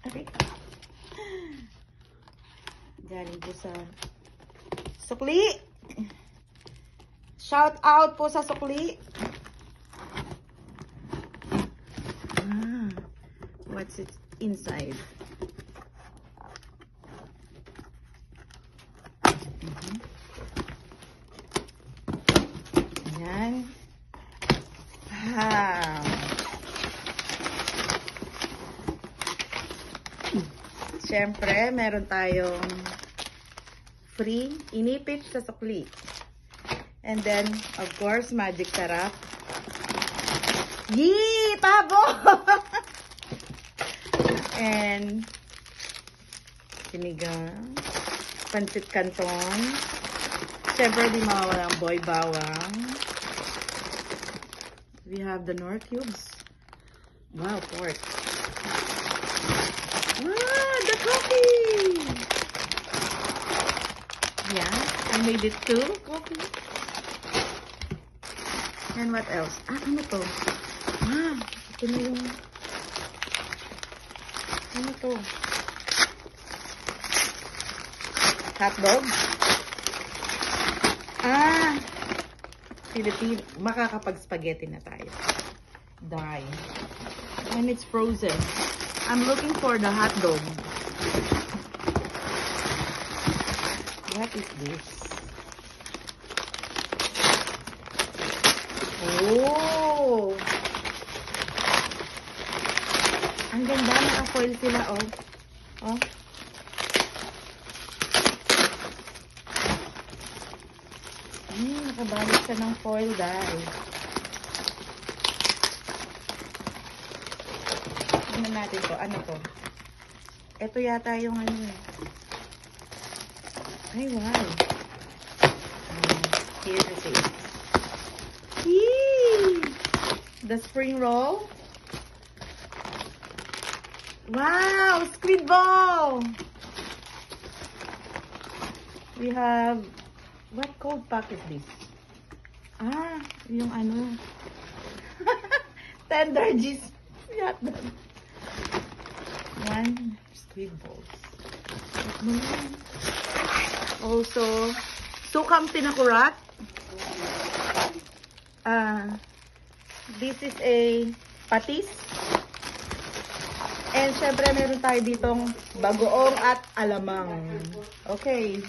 Okay. Galing po sa sukli. Shout out po sa sukli. What's it inside? Ayan. Siyempre, meron tayong free inipit sa sukli. And then, of course, magic sarap. Yee! Pabo! And sinigang, pancit canton. Siyempre, di mawawala ang boy bawang. We have the Knorr cubes. Wow, pork. Wow, the coffee! Yeah, I made it too. Coffee. And what else? Ano to? Ito na yung... Ano to? Hotdog? Philippine. Makakapag-spaghetti na tayo. Die. And it's frozen. I'm looking for the hotdog. What is this? Oh! Ang ganda, naka-foil sila, oh. Oh. Nakabalik siya ng foil, guys. Tingnan natin to. Ano to? Ito yata yung ano eh. Ay, wow. Here it is. The spring roll. Wow! Squid ball! We have... What cold pack is this? Yung ano. Tender cheese. One squid balls. Also, sukam tinakurat. This is a patis. And syempre meron tayo ditong bagoong at alamang. Okay.